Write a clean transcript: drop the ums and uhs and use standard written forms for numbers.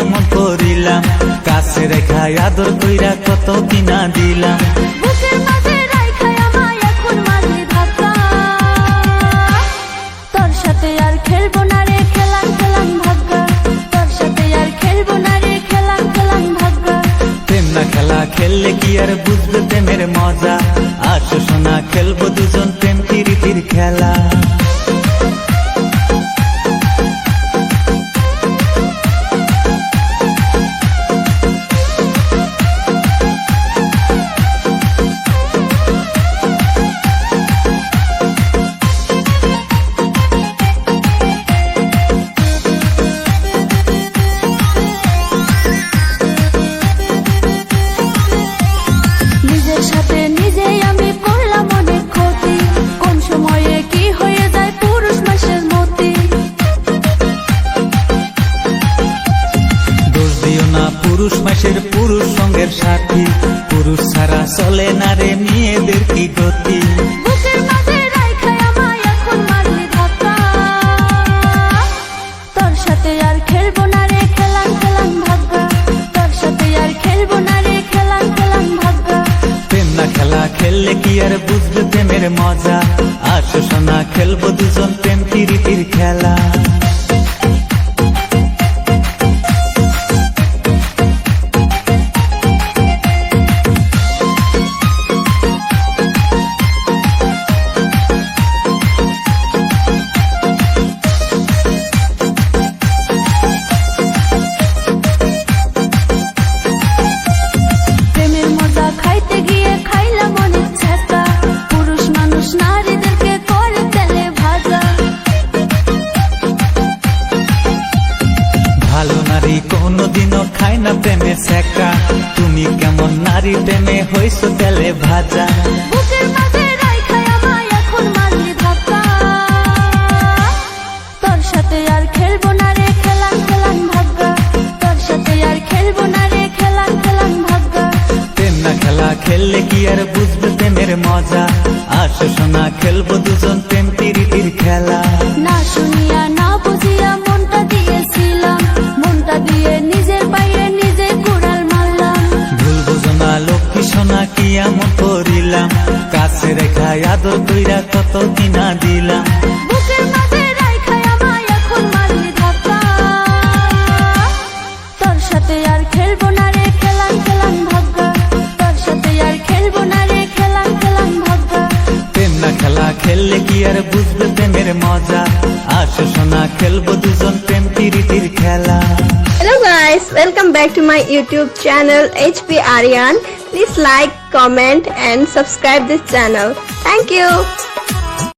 এমন করিলাম, কাছে রেখা আদর কইরা কত কিনা দিলাম। বুকের মাঝে রাইখা আমায় এখন মারলি ধাক্কা, তোর সাথে আর খেলবো না রে খেলাম খেলাম ভাগ্যা, তোর সাথে আর খেলবো না রে খেলাম খেলাম ভাগ্যা। প্রেম না খেলা খেললে কি আর বুঝবে প্রেমের মজা, আসো সোনা খেলবো দুজন প্রেম প্রীতির খেলা। নিজের সাথে নিজেই আমি করলাম অনেক ক্ষতি, কোন সময়ে কি হয়ে যায় পুরুষ মাসের মতি। দোষ দিও না পুরুষ মাসের পুরুষ সঙ্গের সাথী, পুরুষ ছাড়া চলে না রে মেয়েদের কি গতি। বুকের মাঝে রাইখা আমায় এখন মারলি ধাক্কা, তোর সাথে আর খেলবো না রে খেলাম খেলাম ভাগ্যা, তোর সাথে আর খেলবো না রে খেলাম খেলাম ভাগ্যা। প্রেম না খেলা খেললে কি আর বুঝবে প্রেমের মজা, আসো সোনা খেলবো দুজন প্রেম প্রীতির খেলা। প্রেমের মজা খাইতে গিয়ে খাইলাম অনেক ছ্যাঁকা, পুরুষ মানুষ নারীদেরকে করে তেলে ভাজা। ভালো নারী কোনোদিনও খায় না প্রেমে শেখা, তুমি কেমন নারী প্রেমে হইছো তেলে ভাজা। বুকের মাঝে রাইখা আমায় এখন মারলি ধাক্কা, তোর সাথে আর খেলবো না রে খেলাম খেলাম ভাগ্যা, তোর সাথে আর খেলবো না রে খেলাম খেলাম ভাগ্যা। প্রেম না খেলা খেললে কি আর বুঝবে প্রেমের মজা, আসো সোনা খেলবো দুজন প্রেম প্রীতির খেলা। না শুনিয়া না বুঝিয়া মনটা দিয়েছিলাম, মনটা দিয়ে নিজের পায়ে নিজে কুড়াল মারলাম। ভুল বুঝো না লক্ষ্মী সোনা কি এমন করিলাম, কাছে রেখা আদর কইরা কত কিনা দিলাম। বুকের মাঝে রাইখা আমায় এখন মারলি ধাক্কা, তোর সাথে আর খেলবো না রে খেলাম খেলাম ভাগ্যা, তোর সাথে আর খেলবো না রে খেলাম খেলাম ভাগ্যা। প্রেম না খেলা খেললে কি আর বুঝবে প্রেমের মজা, আসো সোনা খেলবো দুজন প্রেম প্রীতির খেলা। Hello guys, welcome back to my YouTube channel HP Aryan. Please like, comment and subscribe this channel. Thank you.